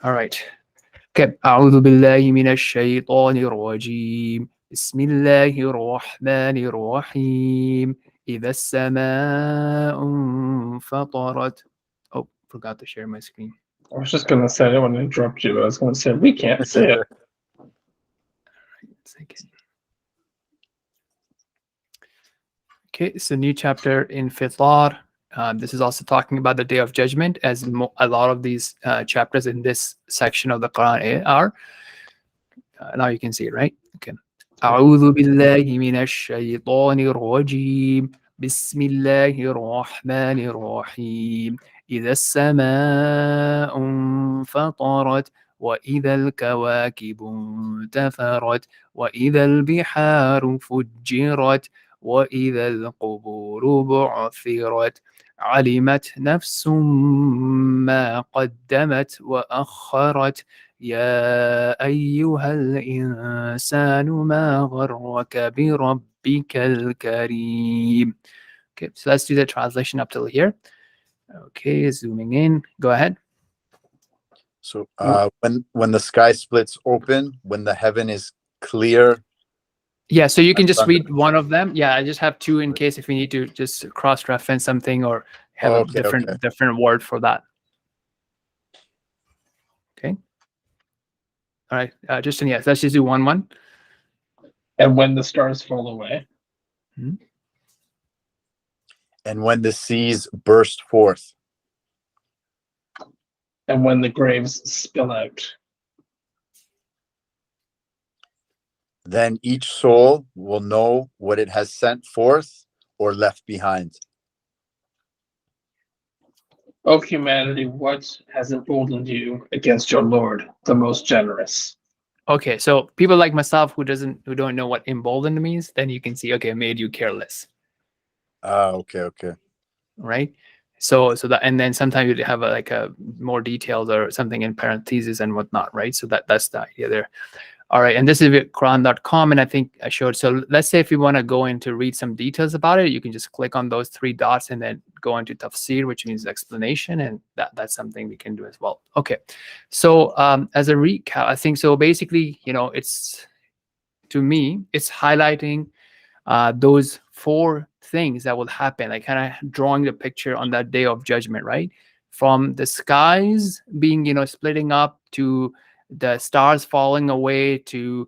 All right. Okay. أعوذ بالله من الشيطان الرجيم. بسم الله الرحمن الرحيم. إذا السماء انفطرت. Oh, forgot to share my screen. I was just gonna say, I don't want to interrupt you, but I was gonna say we can't see it. Second. Okay, it's a new chapter in Fitar. This is also talking about the Day of Judgment, as a lot of these chapters in this section of the Quran are. Now you can see it, right? Okay. أعوذ بالله من الشيطان الرجيم. بسم الله الرحمن الرحيم. إذا السماء انفطرت وإذا الكواكب انتثرت وإذا البحار فجرت وإذا القبور بعثرت علمت نفس ما قدمت وأخرت يا أيها الإنسان ما غرك بربك الكريم. Okay, so let's do the translation up till here. Okay, zooming in. Go ahead. So when the sky splits open, when the heaven is clear. Yeah, so you can just read one of them. Yeah, I just have two in case if we need to just cross-reference something or have a different word for that. Okay. All right, Justin, yes, let's just do one. And when the stars fall away. Mm-hmm. And when the seas burst forth. And when the graves spill out. Then each soul will know what it has sent forth or left behind. O humanity, what has emboldened you against your Lord, the most generous? Okay, so people like myself who don't know what emboldened means, then you can see, okay, made you careless. Okay. Right. So that, and then sometimes you have a more details or something in parentheses and whatnot, right? So that's the idea there. All right, and this is Quran.com, and I think I showed. So let's say if you want to go in to read some details about it, you can just click on those three dots and then go into tafsir, which means explanation, and that's something we can do as well. Okay, so as a recap, I think so. Basically, it's, to me, it's highlighting those four things that will happen, like kind of drawing the picture on that day of judgment, right? From the skies being, splitting up, to the stars falling away, to,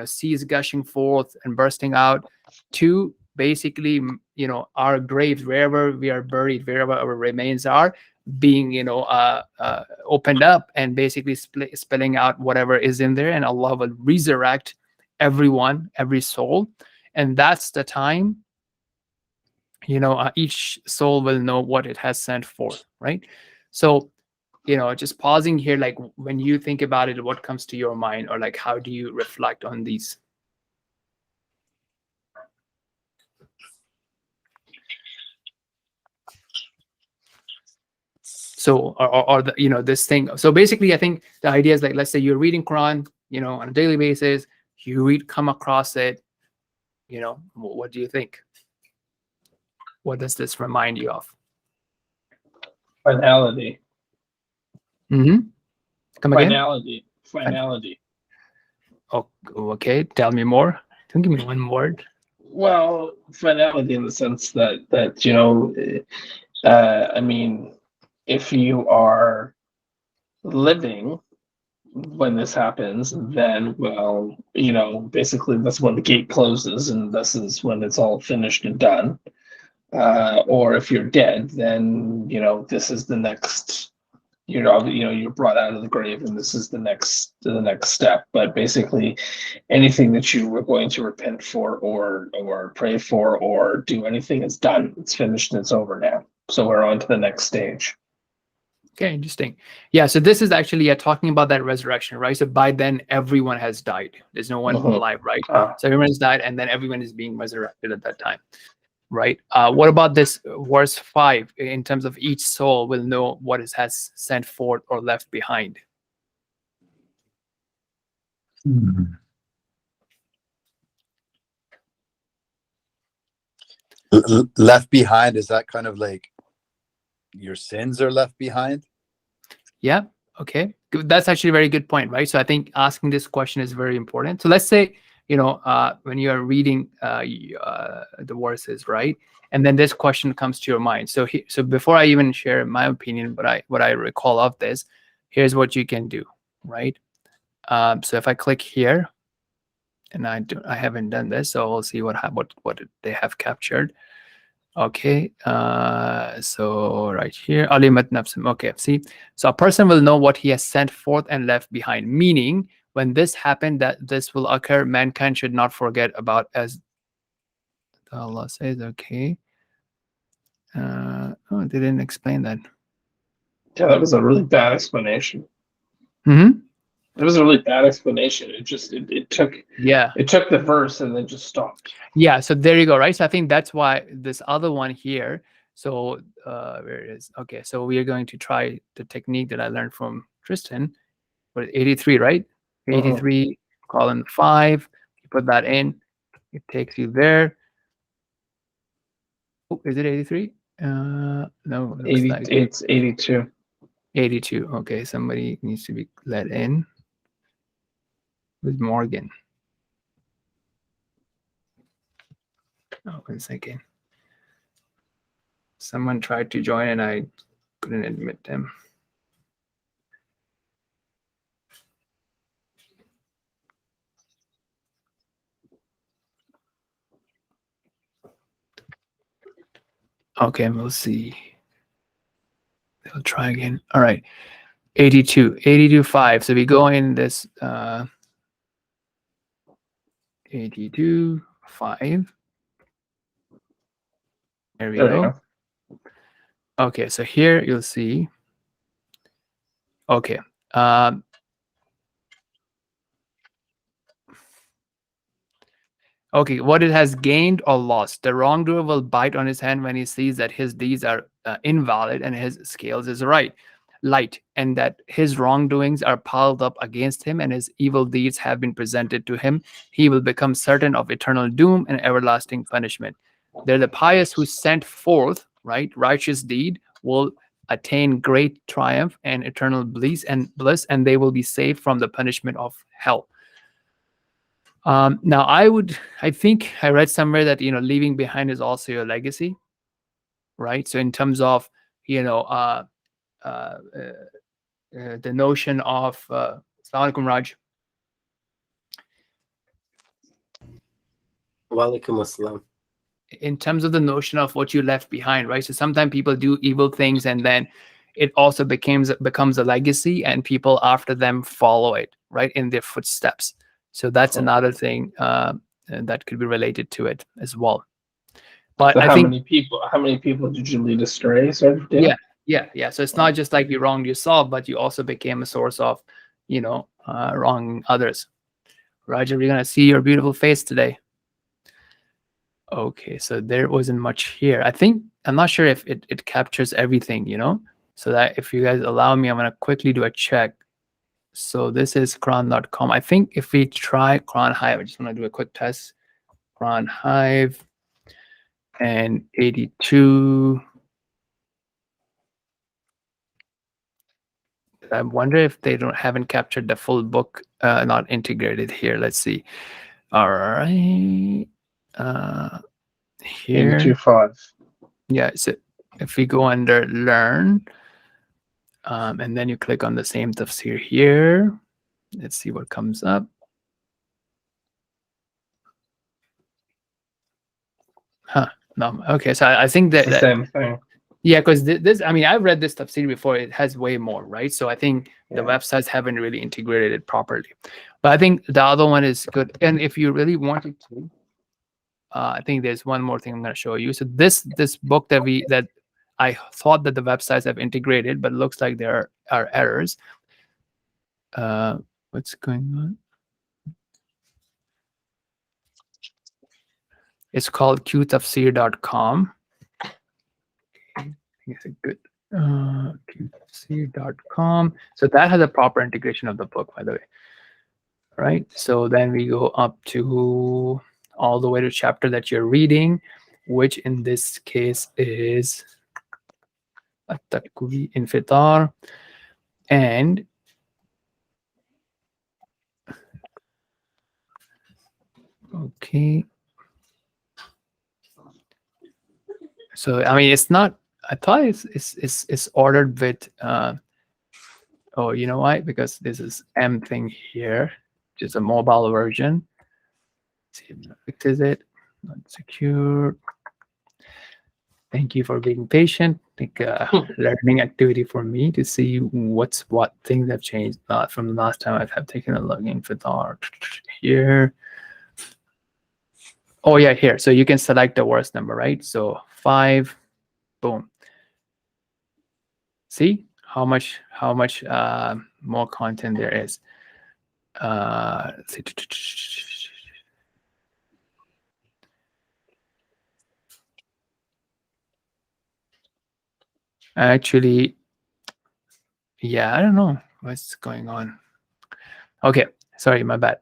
seas gushing forth and bursting out, to basically, our graves, wherever we are buried, wherever our remains are, being, opened up and basically spilling out whatever is in there, and Allah will resurrect everyone, every soul. And that's the time, each soul will know what it has sent forth, right? So, just pausing here, like when you think about it, what comes to your mind, or like how do you reflect on these? So, or the, this thing. So basically, I think the idea is like, let's say you're reading Quran, on a daily basis, come across it, what do you think? What does this remind you of? Finality. Mm-hmm. Come again? Finality. Oh, okay. Tell me more. Don't give me one word. Well, finality in the sense that I mean, if you are living when this happens, then, well, basically that's when the gate closes, and this is when it's all finished and done. Or if you're dead, then this is the next. You're brought out of the grave, and this is the next step. But basically, anything that you were going to repent for, or pray for, or do anything is done. It's finished and it's over now. So we're on to the next stage. Okay, interesting. Yeah, so this is actually talking about that resurrection, right? So by then, everyone has died. There's no one alive, right? So everyone's died, and then everyone is being resurrected at that time, right? What about this verse 5? In terms of each soul will know what it has sent forth or left behind. Left behind, is that kind of like your sins are left behind? Yeah. Okay, That's actually a very good point, right? So I think asking this question is very important. So let's say, when you're reading the verses, right? And then this question comes to your mind. So so before I even share my opinion, what I recall of this, here's what you can do, right? So if I click here, and I haven't done this, so we'll see what they have captured. Okay, so right here, alimat nafsim. Okay, see, so a person will know what he has sent forth and left behind. Meaning, when this happened, that this will occur, mankind should not forget about, as Allah says. Okay, they didn't explain that. Yeah, that was a really bad explanation. Mm-hmm. It was a really bad explanation. It took Yeah. it took the verse and then just stopped. Yeah, so there you go, right? So I think that's why this other one here. So where it is? Okay, so we are going to try the technique that I learned from Tristan. What, 83, right? 83 colon 5. You put that in, it takes you there. Oh, is it 83? No, it looks like It's 82. 82. Okay, somebody needs to be let in. With Morgan. Oh, 1 second. Someone tried to join and I couldn't admit them. Okay, we'll see. They'll try again. All right. 82, 5. So we go in this 82, 5. There we go. Okay, so here you'll see. Okay. Okay, what it has gained or lost. The wrongdoer will bite on his hand when he sees that his deeds are invalid and his scales is light, and that his wrongdoings are piled up against him and his evil deeds have been presented to him. He will become certain of eternal doom and everlasting punishment. They're the pious who sent forth, right, righteous deed will attain great triumph and eternal bliss, and they will be saved from the punishment of hell. Now, I think I read somewhere that leaving behind is also your legacy, right? So in terms of the notion of Assalamu alaikum, Raj. Walaikum assalam. In terms of the notion of what you left behind, right? So sometimes people do evil things and then it also becomes a legacy and people after them follow it, right, in their footsteps. So that's another thing that could be related to it as well. But So I how think many people did you lead astray, sort of deal? yeah. So it's not just like you wronged yourself, but you also became a source of, wronging others. Roger, we're gonna see your beautiful face today. Okay, so there wasn't much here. I'm not sure if it captures everything, so that if you guys allow me, I'm gonna quickly do a check. So this is cron.com. I think if we try cron hive, I just want to do a quick test. Cron hive and 82. I wonder if they haven't captured the full book, not integrated here. Let's see. All right. Here. 82.5. Yeah. So if we go under learn, and then you click on the same tafsir here. Let's see what comes up. Huh. No. Okay. So I think It's the same thing. Yeah, because this, I've read this tafsir before. It has way more, right? So I think the websites haven't really integrated it properly. But I think the other one is good. And if you really wanted to, I think there's one more thing I'm going to show you. So this book that I thought that the websites have integrated, but it looks like there are errors. What's going on? It's called qtafsir.com. It's a good qtafsir.com. So that has a proper integration of the book, by the way. Right. So then we go up to all the way to chapter that you're reading, which in this case is At-Takwi Infitar. And Okay. So I mean, it's not. I thought it's ordered with. Oh, you know why? Because this is M thing here, just a mobile version. Let's see if that fixes it. Not secure. Thank you for being patient. Like learning activity for me to see what things have changed from the last time I've taken a login for the here. Oh yeah, here. So you can select the worst number, right? So 5, boom. See how much more content there is. Let's see. Actually, yeah, I don't know what's going on. Okay, sorry, my bad.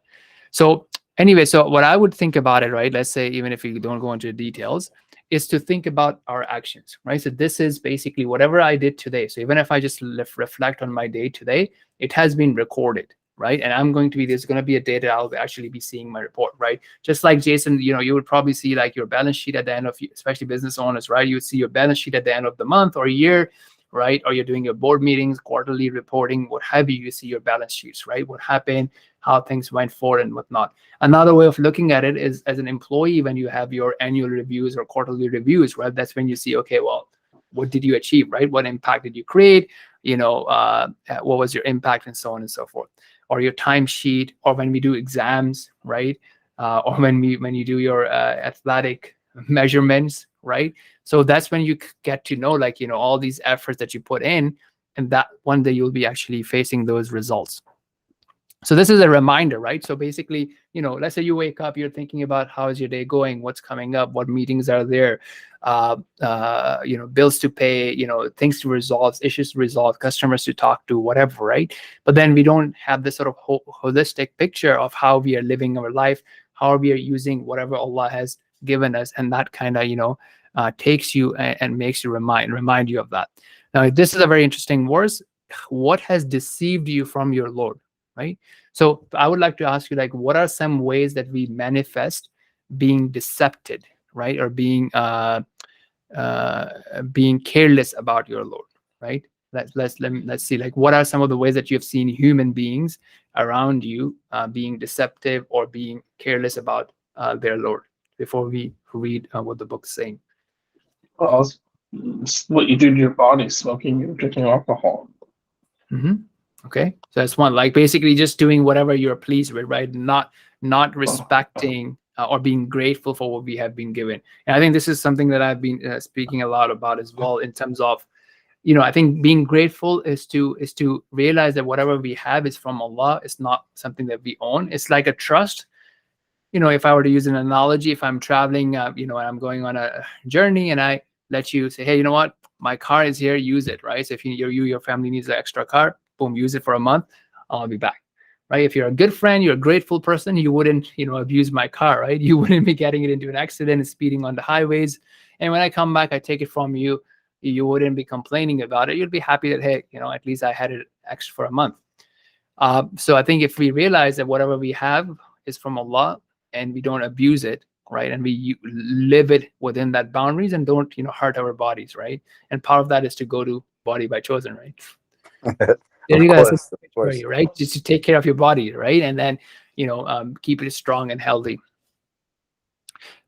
So anyway, so what I would think about it, right? Let's say even if you don't go into the details, is to think about our actions, right? So this is basically whatever I did today. So even if I just reflect on my day today, it has been recorded, right? And there's going to be a day that I'll actually be seeing my report, right? Just like Jason, you would probably see like your balance sheet at the end of, especially business owners, right? You would see your balance sheet at the end of the month or year, right? Or you're doing your board meetings, quarterly reporting, what have you, you see your balance sheets, right? What happened, how things went forward and whatnot. Another way of looking at it is as an employee, when you have your annual reviews or quarterly reviews, right? That's when you see, okay, well, what did you achieve, right? What impact did you create? What was your impact and so on and so forth. Or your timesheet, or when we do exams, right? Or when you do your athletic measurements, right? So that's when you get to know, like, all these efforts that you put in, and that one day you'll be actually facing those results. So this is a reminder, right? So basically, let's say you wake up, you're thinking about how is your day going, what's coming up, what meetings are there, bills to pay, things to resolve, issues to resolve, customers to talk to, whatever, right? But then we don't have this sort of holistic picture of how we are living our life, how we are using whatever Allah has given us, and that kind of takes you and makes you remind you of that. Now, this is a very interesting verse. What has deceived you from your Lord, right? So I would like to ask you, like, what are some ways that we manifest being decepted, right? Or being careless about your Lord, right? Let's see, like, what are some of the ways that you have seen human beings around you being deceptive or being careless about their Lord, before we read what the book's saying. Well, it's what you do to your body, smoking and drinking alcohol. Okay, so that's one, like basically just doing whatever you're pleased with, right? Not respecting or being grateful for what we have been given. And I think this is something that I've been speaking a lot about as well, in terms of, I think being grateful is to realize that whatever we have is from Allah. It's not something that we own. It's like a trust. If I were to use an analogy, if I'm traveling, and I'm going on a journey, and I let you say, hey, you know what, my car is here, use it, right? So if your family needs an extra car, boom, use it for a month, I'll be back, right? If you're a good friend, you're a grateful person, you wouldn't, abuse my car, right? You wouldn't be getting it into an accident and speeding on the highways. And when I come back, I take it from you, you wouldn't be complaining about it. You'd be happy that, hey, at least I had it extra for a month. So I think if we realize that whatever we have is from Allah, and we don't abuse it, right, and we live it within that boundaries, and don't hurt our bodies, right? And part of that is to go to Body by Chosen, right? There you guys, right? Just to take care of your body, right? And then keep it strong and healthy.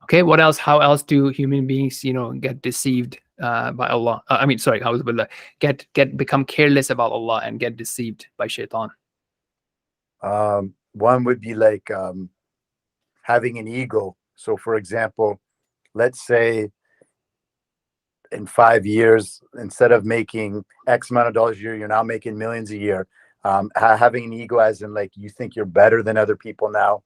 Okay, what else? How else do human beings get deceived by Allah? Become careless about Allah and get deceived by shaitan? One would be like having an ego. So for example, let's say in 5 years, instead of making X amount of dollars a year, you're now making millions a year. Having an ego, as in like you think you're better than other people now.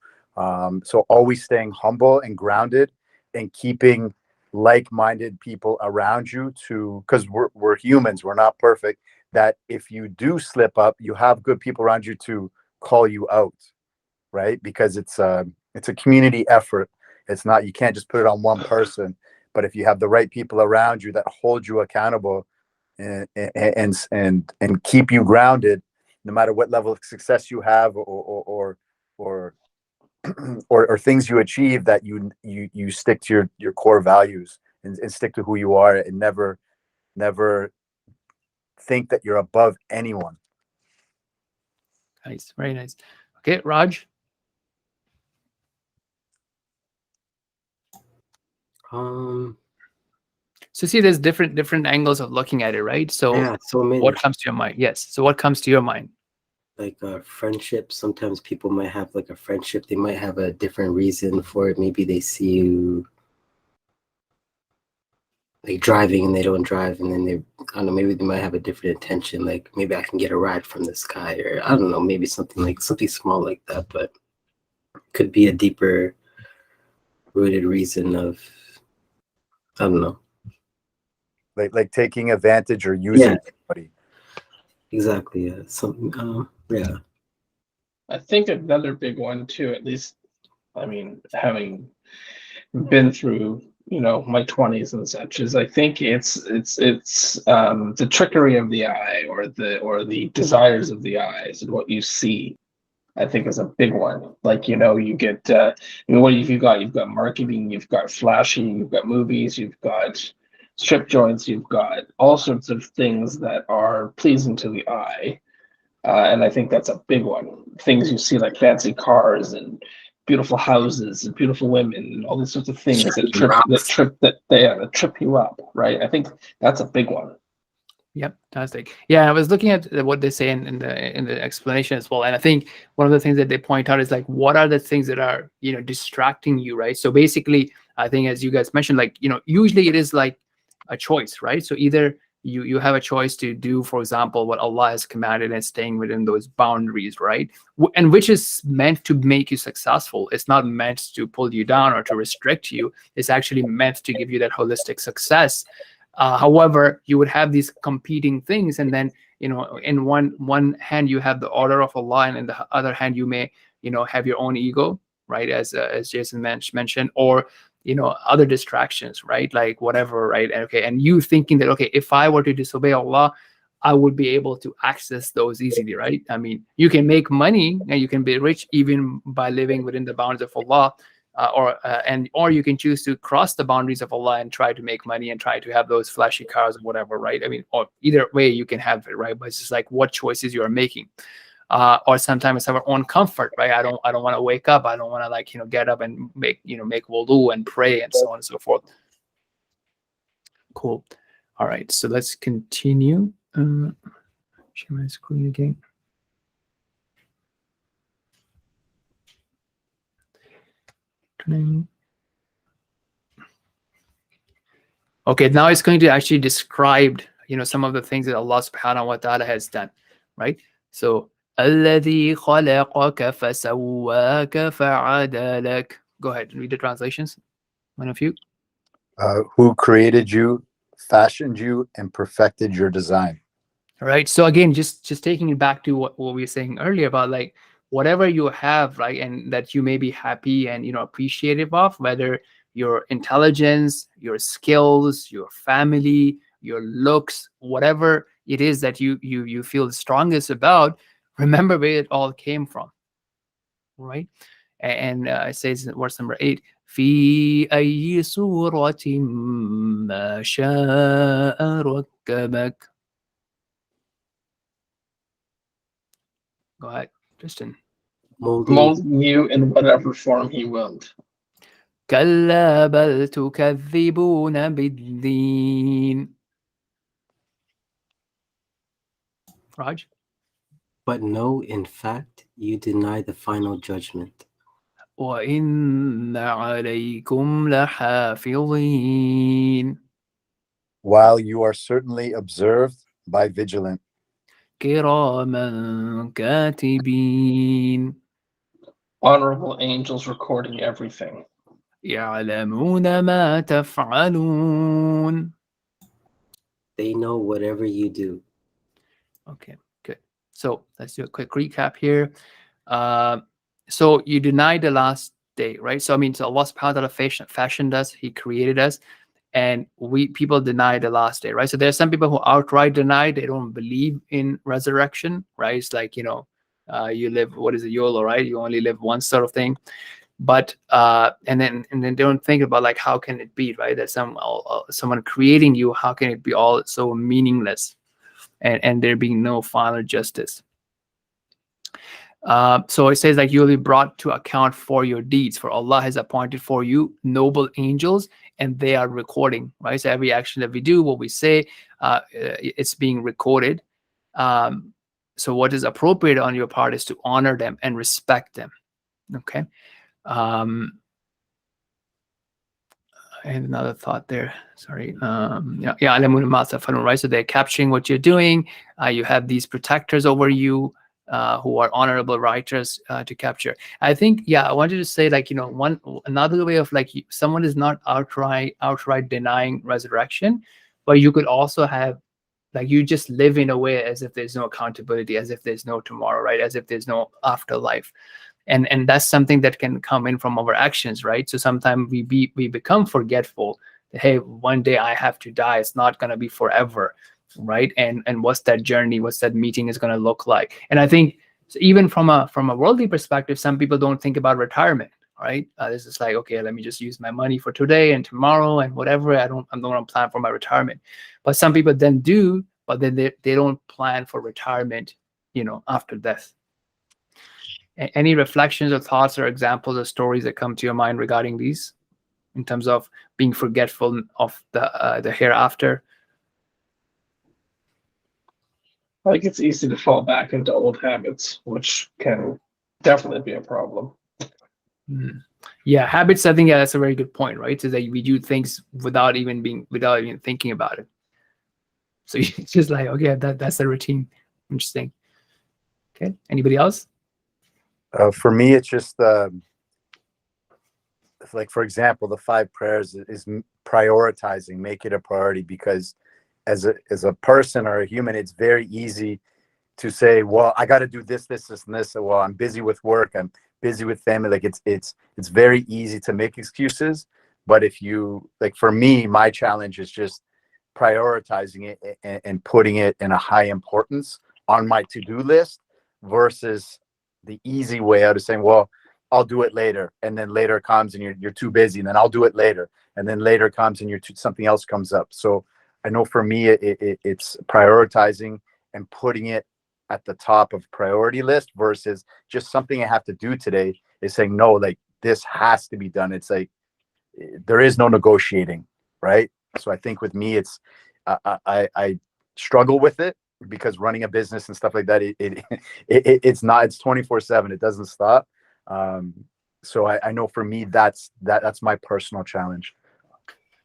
So always staying humble and grounded, and keeping like-minded people around you, because we're humans, we're not perfect, that if you do slip up, you have good people around you to call you out, right? Because it's a community effort. It's not, you can't just put it on one person. But if you have the right people around you that hold you accountable and keep you grounded, no matter what level of success you have or or things you achieve that you stick to your core values and stick to who you are and never think that you're above anyone. Nice, very nice. Okay, Raj. So see, there's different angles of looking at it, right? So Yeah, so many. what comes to your mind? Yes. So what comes to your mind? Like friendship. Sometimes people might have like a friendship. They might have a different reason for it. Maybe they see you like driving and they don't drive, and then they, I don't know, maybe they might have a different intention. Like maybe I can get a ride from this guy, or I don't know, maybe something small like that. But could be a deeper rooted reason of, I don't know. Like taking advantage or using somebody. Exactly. Yeah. Something. Yeah. I think another big one too, at least, I mean, having been through, my 20s and such, is I think it's the trickery of the eye, or the desires of the eyes and what you see. I think is a big one. Like, you get, what have you got? You've got marketing, you've got flashy, you've got movies, you've got strip joints, you've got all sorts of things that are pleasing to the eye. And I think that's a big one. Things you see, like fancy cars and beautiful houses and beautiful women and all these sorts of things that trip you up, right? I think that's a big one. Yep, fantastic. Yeah, I was looking at what they say in the explanation as well, and I think one of the things that they point out is like, what are the things that are distracting you, right? So basically, I think as you guys mentioned, like usually it is like a choice, right? So either you have a choice to do, for example, what Allah has commanded and staying within those boundaries, right? And which is meant to make you successful. It's not meant to pull you down or to restrict you. It's actually meant to give you that holistic success. However, you would have these competing things, and then in one hand you have the order of Allah, and in the other hand you may have your own ego, right? As Jason mentioned, or other distractions, right? Like whatever, right? And okay, and you thinking that, okay, if I were to disobey Allah, I would be able to access those easily, right? I mean, you can make money and you can be rich even by living within the bounds of Allah. Or you can choose to cross the boundaries of Allah and try to make money and try to have those flashy cars or whatever, right? I mean, or either way you can have it, right? But it's just like what choices you are making. Or sometimes it's our own comfort, right? I don't want to wake up. I don't want to get up and make wudu and pray and so on and so forth. Cool. All right, so let's continue. Share my screen again. Okay, now it's going to actually describe some of the things that Allah subhanahu wa ta'ala has done, right? So الذي خلقك فسواك فعدلك. Go ahead and read the translations, one of you. Who created you, fashioned you, and perfected your design. All right, so again, just taking it back to what we were saying earlier about like whatever you have, right, and that you may be happy and appreciative of, whether your intelligence, your skills, your family, your looks, whatever it is that you feel the strongest about, remember where it all came from, right? And it says in verse number 8, في أي صورة ما شاء ركبك. Go ahead, Tristan. Mold you in whatever form he willed. كلا بل تكذبون بالدين. Raj? But no, in fact, you deny the final judgment. وإن عليكم لحافظين. While you are certainly observed by vigilant. كراما كاتبين. Honorable angels recording everything. يعلمون ما تفعلون. They know whatever you do. Okay, good. So let's do a quick recap here. So you deny the last day, right? So I mean, so Allah subhanahu wa ta'ala fashioned us, He created us, and people deny the last day, right? So there are some people who outright deny, they don't believe in resurrection, right? It's like, you live, what is it, YOLO, right? You only live once, sort of thing. But and then they don't think about like how can it be, right, that someone creating you, how can it be all so meaningless, and there being no final justice. So it says like you'll be brought to account for your deeds, for Allah has appointed for you noble angels, and they are recording, right? So every action that we do, what we say, it's being recorded. So what is appropriate on your part is to honor them and respect them. Okay. I had another thought there. Sorry. Right. So they're capturing what you're doing. You have these protectors over you who are honorable writers to capture. I think, I wanted to say, like, another way of like someone is not outright denying resurrection, but you could also have like you just live in a way as if there's no accountability, as if there's no tomorrow, right? As if there's no afterlife. And that's something that can come in from our actions, right? So sometimes we become forgetful that, hey, one day I have to die. It's not going to be forever, right? And what's that journey, what's that meeting is going to look like? And I think even from a worldly perspective, some people don't think about retirement, right? This is like, okay, let me just use my money for today and tomorrow and whatever. I don't want to plan for my retirement. But some people then do, but then they don't plan for retirement, after death. Any reflections or thoughts or examples or stories that come to your mind regarding these, in terms of being forgetful of the hereafter? I think it's easy to fall back into old habits, which can definitely be a problem. Yeah, habits. I think that's a very good point, right? So that we do things without even thinking about it. So it's just like, okay, that's the routine. Interesting. Okay. Anybody else? For me, it's just like, for example, the 5 prayers is prioritizing, make it a priority, because as a person or a human, it's very easy to say, well, I got to do this, and this. Well, I'm busy with work, I'm busy with family. Like it's very easy to make excuses. But if you, like, for me, my challenge is just prioritizing it and putting it in a high importance on my to-do list, versus the easy way out of saying, well, I'll do it later, and then later comes and you're too busy, and then I'll do it later, and then later comes and something else comes up. So I know for me, it's prioritizing and putting it at the top of priority list, versus just something I have to do today, is saying, no, like, this has to be done. It's like there is no negotiating, right? So I think with me, it's I struggle with it, because running a business and stuff like that, it's 24/7. It doesn't stop. So I know for me, that's my personal challenge.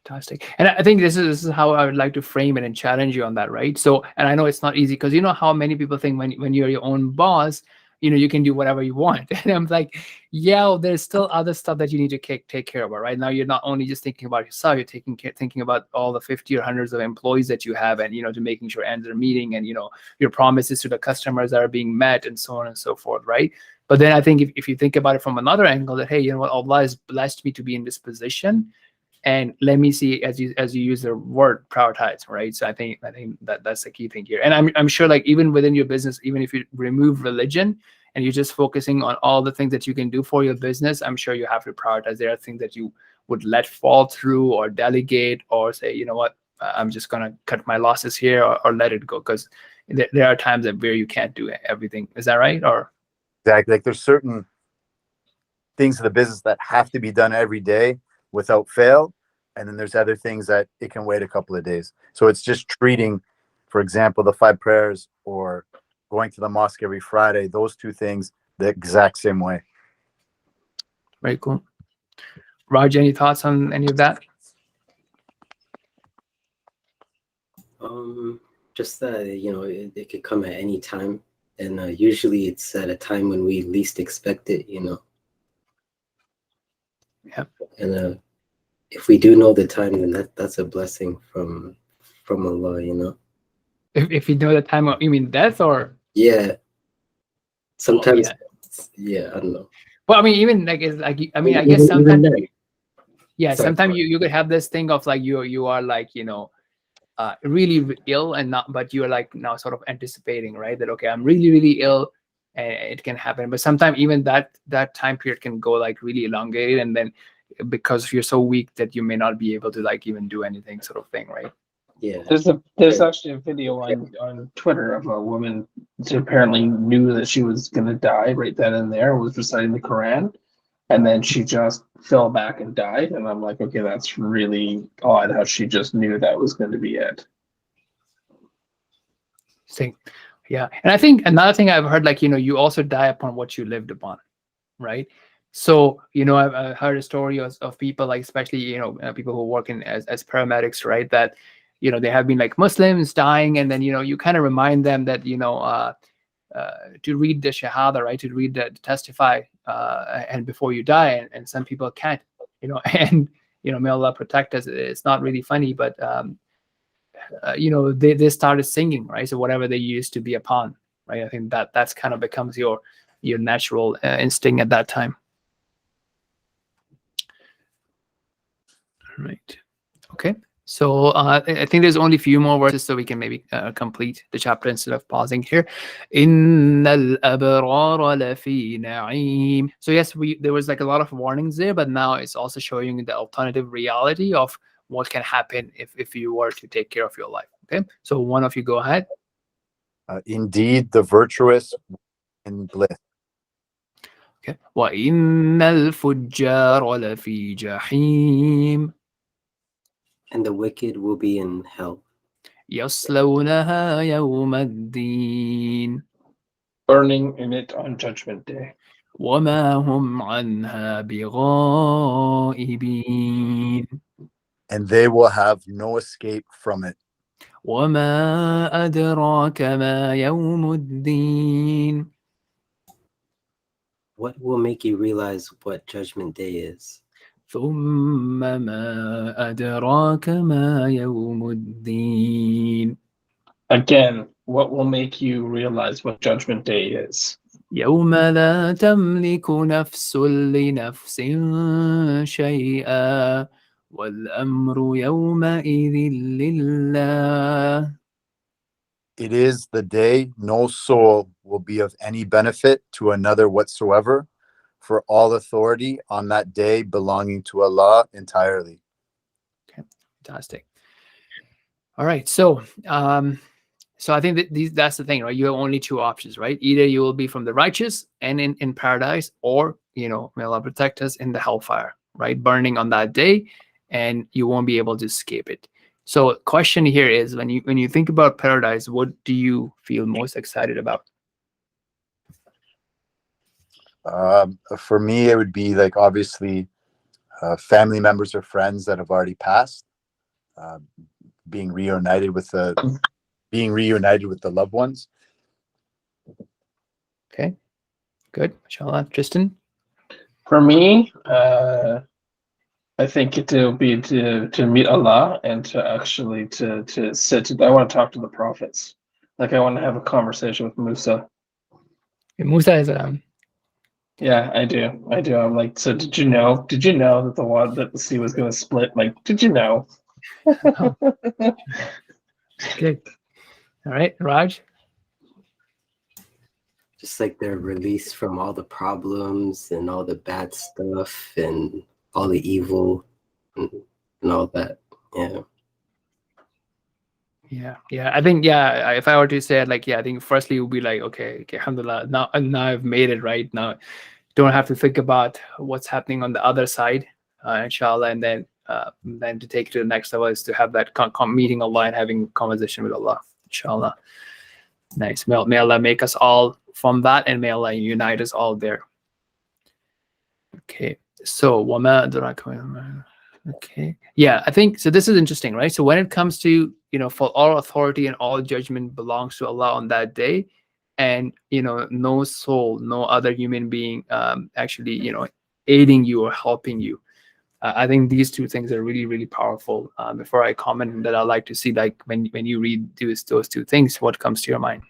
Fantastic. And I think this is how I would like to frame it and challenge you on that, right? So, and I know it's not easy, because you know how many people think when you're your own boss, you can do whatever you want. And I'm like, yeah, there's still other stuff that you need to take care of, right? Now you're not only just thinking about yourself, you're thinking about all the 50 or hundreds of employees that you have, and to making sure ends are meeting, and your promises to the customers are being met, and so on and so forth, right? But then I think if you think about it from another angle, that, hey, you know what, Allah has blessed me to be in this position, and let me see, as you use the word, prioritize, right? So I think that's the key thing here. And I'm sure, like, even within your business, even if you remove religion and you're just focusing on all the things that you can do for your business, I'm sure you have to prioritize. There are things that you would let fall through, or delegate, or say, you know what, I'm just gonna cut my losses here, or let it go, because there are times where you can't do everything. Is that right? Or exactly, like, there's certain things in the business that have to be done every day without fail, and then there's other things that it can wait a couple of days. So it's just treating, for example, the 5 prayers or going to the mosque every Friday, those 2 things the exact same way. Very cool. Raj, any thoughts on any of that? Just that, it could come at any time, and usually it's at a time when we least expect it. Yeah. And if we do know the time, then that's a blessing from Allah. If you know the time, you mean death, or? Yeah. Sometimes. Oh, yeah, I don't know. Well, I mean, even like, it's like, I mean, I guess sometimes. Yeah, Sorry, sometimes you could have this thing of like you are like really ill, and not, but you are like now sort of anticipating, right? That, okay, I'm really, really ill. and it can happen. But sometimes even that time period can go like really elongated, and then because you're so weak that you may not be able to like even do anything, sort of thing, right? Yeah. There's actually a video on Twitter of a woman who apparently knew that she was gonna die right then and there, was reciting the Quran, and then she just fell back and died. And I'm like, okay, that's really odd how she just knew that was going to be it. Thing. Yeah. And I think another thing I've heard, like, you also die upon what you lived upon, right? So, I've heard a story of people, like, especially, people who work in as paramedics, right? That, they have been like Muslims dying, and then, you kind of remind them that, to read the Shahada, right? To read to testify, and before you die, and some people can't, and, may Allah protect us. It's not really funny, but, they started singing, right? So whatever they used to be upon, right? I think that's kind of becomes your natural instinct at that time. Right. Okay. So I think there's only a few more verses, so we can maybe complete the chapter instead of pausing here. Innal abrara lafi na'im. So yes, there was like a lot of warnings there, but now it's also showing the alternative reality of what can happen if you were to take care of your life. Okay. So one of you go ahead. Indeed, the virtuous in bliss. Okay. وَإِنَّ الْفُجَّارَ لَفِي جَحِيمٍ. And the wicked will be in hell. يَصْلَوْنَهَا يَوْمَ الدِّينِ. Burning in it on Judgment Day. وَمَا هُمْ عَنْهَا بِغَائِبِينَ. And they will have no escape from it. وَمَا أَدْرَاكَ مَا يَوْمُ الدِّينِ. What will make you realize what Judgment Day is? ثُمَّ مَا أَدْرَاكَ مَا يَوْمُ الدِّينِ. Again, what will make you realize what Judgment Day is? يوم لا تملك نفس لنفس شيئا والأمر يومئذ لله. It is the day no soul will be of any benefit to another whatsoever, for all authority on that day belonging to Allah entirely. Okay, fantastic. All right, so I think that that's the thing, right? You have only two options, right? Either you will be from the righteous and in paradise, or may Allah protect us, in the hellfire, right? Burning on that day, and you won't be able to escape it. So question here is, when you think about paradise, what do you feel most excited about? For me, it would be like, obviously, family members or friends that have already passed, being reunited with the loved ones. Okay, good. Inshallah. Tristan? For me, I think it will be to meet Allah and to actually to sit. I want to talk to the prophets. Like, I want to have a conversation with Musa. Musa is Yeah, I do. I'm like, so did you know that that the sea was going to split? Like, did you know? Oh. Okay. All right, Raj? Just like they're released from all the problems and all the bad stuff and all the evil and all that. Yeah. I think, if I were to say it, like, I think firstly it would be like, okay, alhamdulillah, now I've made it, right? Now don't have to think about what's happening on the other side, inshallah, and then to take it to the next level is to have that meeting Allah and having conversation with Allah, inshallah. Nice. May Allah make us all from that, and may Allah unite us all there. Okay, so wama adraka. Okay, yeah, I think so. This is interesting, right? So when it comes to, for all authority and all judgment belongs to Allah on that day, and no soul, no other human being actually aiding you or helping you. I think these two things are really, really powerful. Before I comment, that I like to see, like, when you read those two things, what comes to your mind?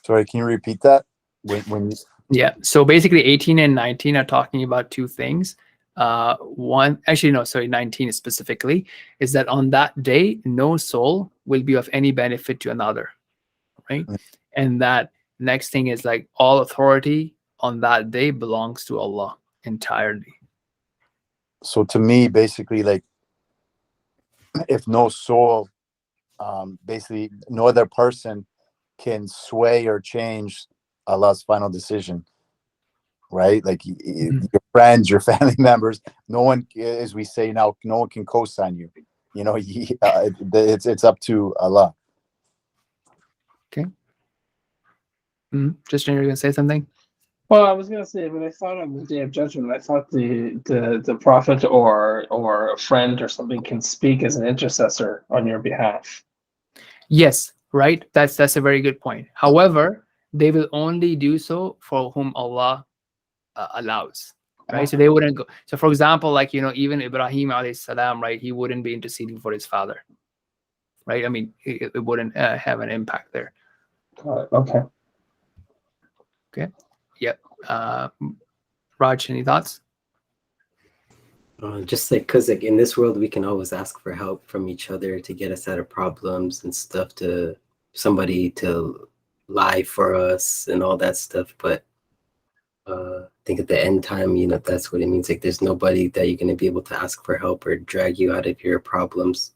Sorry, can you repeat that? When you... Yeah, so basically 18 and 19 are talking about two things. One, actually, no, sorry, 19 specifically, is that on that day, no soul will be of any benefit to another, right? Mm. And that next thing is like all authority on that day belongs to Allah entirely. So to me, basically, like if no soul, basically no other person can sway or change Allah's final decision, right? Like Mhm. your friends, your family members, no one, as we say now, no one can co-sign you. You know, it's up to Allah. Tristan, you're gonna say something? Well, I was gonna say when I thought on the Day of Judgment, I thought the prophet or a friend or something can speak as an intercessor on your behalf. Yes, right. That's a very good point. However, they will only do so for whom Allah allows, right? So they wouldn't go. So for example, like even Ibrahim alayhi salam, right? He wouldn't be interceding for his father, right? I mean, it wouldn't have an impact there. Okay. Yep. Raj, any thoughts? Just like because like in this world we can always ask for help from each other to get us out of problems and stuff, to somebody to lie for us and all that stuff, but I think at the end time, that's what it means. Like there's nobody that you're going to be able to ask for help or drag you out of your problems.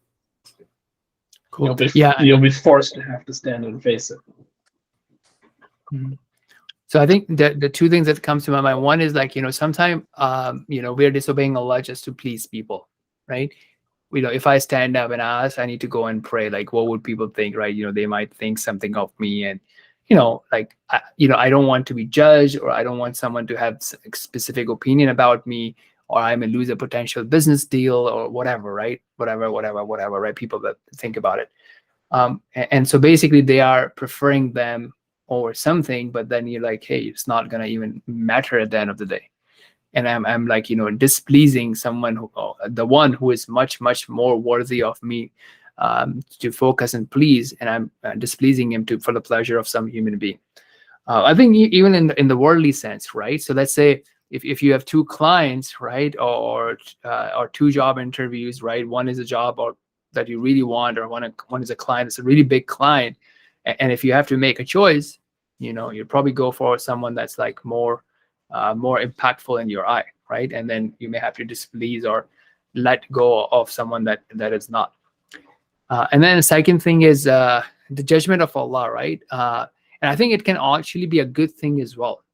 Cool. You'll be forced to have to stand and face it. Mhm. So I think the two things that comes to my mind, one is like, sometimes, we're disobeying Allah just to please people, right? If I stand up and ask, I need to go and pray, like, what would people think, right? They might think something of me, and, like, I don't want to be judged, or I don't want someone to have a specific opinion about me, or I may lose a potential business deal or whatever, right? Whatever, right? People that think about it. And so basically they are preferring them over something, but then you're like, hey, it's not gonna even matter at the end of the day. And I'm like, displeasing someone the one who is much more worthy of me to focus and please, and I'm displeasing him for the pleasure of some human being. I think even in the worldly sense, right? So let's say if you have two clients, right, or two job interviews, right? One is a job or that you really want, or one is a client, it's a really big client, and if you have to make a choice, you'd probably go for someone that's like more impactful in your eye, right? And then you may have to displease or let go of someone that is not. And then the second thing is the judgment of Allah, right? And I think it can actually be a good thing as well,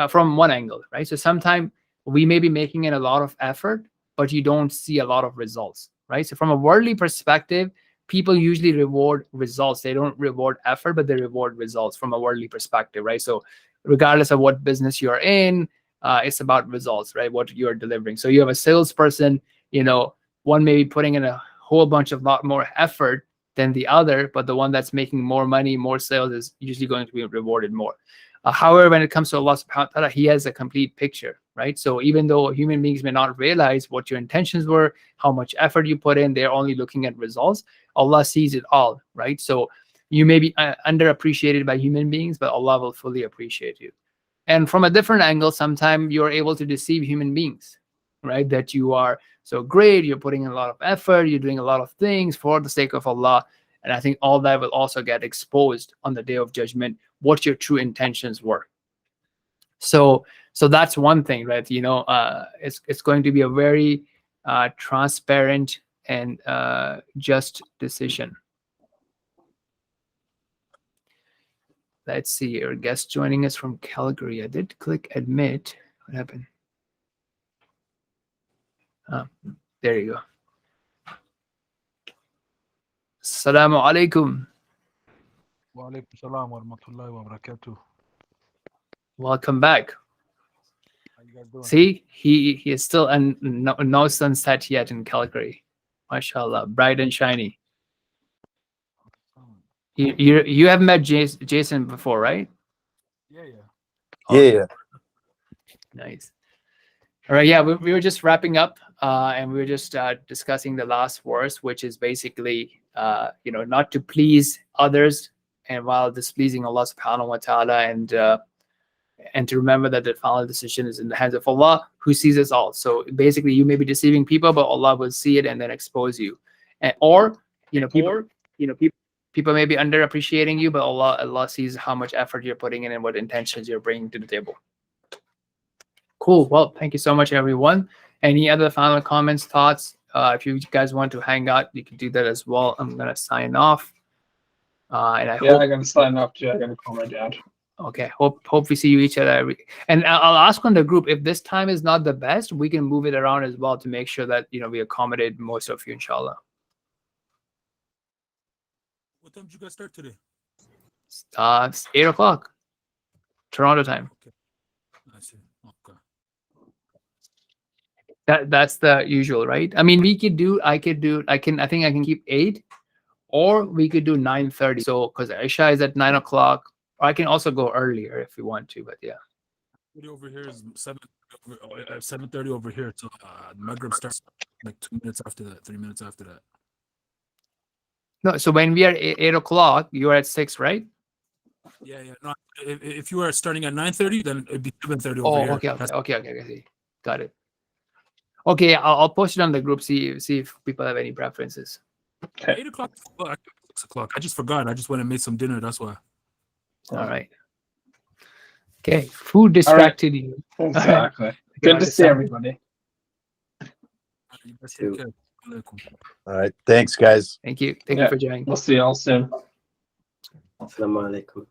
from one angle, right? So sometimes we may be making in a lot of effort, but you don't see a lot of results, right? So from a worldly perspective, people usually reward results. They don't reward effort, but they reward results from a worldly perspective, right? So regardless of what business you're in, it's about results, right? What you're delivering. So you have a salesperson, one may be putting in a whole bunch of lot more effort than the other, but the one that's making more money, more sales is usually going to be rewarded more. However, when it comes to Allah subhanahu wa ta'ala, He has a complete picture, right? So even though human beings may not realize what your intentions were, how much effort you put in, they're only looking at results. Allah sees it all, right? So you may be underappreciated by human beings, but Allah will fully appreciate you. And from a different angle, sometimes you're able to deceive human beings, right? That you are so great, you're putting in a lot of effort, you're doing a lot of things for the sake of Allah. And I think all that will also get exposed on the Day of Judgment, what your true intentions were. So that's one thing, right? It's going to be a very transparent and just decision. Let's see, our guest joining us from Calgary. I did click admit. What happened? There you go. Assalamu alaikum. Wa alaikum salam wa rahmatullahi wa barakatuh. Welcome back. How you guys doing? See, he is still no sunset yet in Calgary. MashaAllah, bright and shiny. You have met Jason before, right? Yeah. Yeah. Nice. All right, yeah, we were just wrapping up, and we were just discussing the last verse, which is basically, not to please others, and while displeasing Allah subhanahu wa ta'ala, and to remember that the final decision is in the hands of Allah, who sees us all. So basically, you may be deceiving people, but Allah will see it and then expose you, or people people may be underappreciating you, but Allah sees how much effort you're putting in and what intentions you're bringing to the table. Cool. Well, thank you so much, everyone. Any other final comments, thoughts? If you guys want to hang out, you can do that as well. I'm gonna sign off. And I Yeah, hope. I gotta sign off too. I gotta call my dad. Okay. Hope we see you each other. And I'll ask on the group, if this time is not the best, we can move it around as well to make sure that we accommodate most of you, inshallah. What time did you guys start today? It's 8 o'clock, Toronto time. Okay. I see. Okay. That's the usual, right? I mean, I think I can keep 8, or we could do 9:30. So because Isha is at 9 o'clock, or I can also go earlier if you want to, but yeah. Over here is 7:30 over here. So Maghrib starts like 2 minutes after that, 3 minutes after that. No, so when we are 8 o'clock, you are at 6, right? Yeah. No, if you are starting at 9:30, then it'd be 7:30 over Oh, here. okay. I see. Got it. Okay, I'll post it on the group. See if people have any preferences. 8 o'clock, 6 o'clock. I just forgot. I just went and made some dinner. That's why. All right. Okay, food distracted you. Exactly. Right. Good to see everybody. You guys take care. Alaikum. All right. Thanks, guys. Thank you. Thank Yeah. you for joining. We'll see y'all soon. Assalamu alaikum.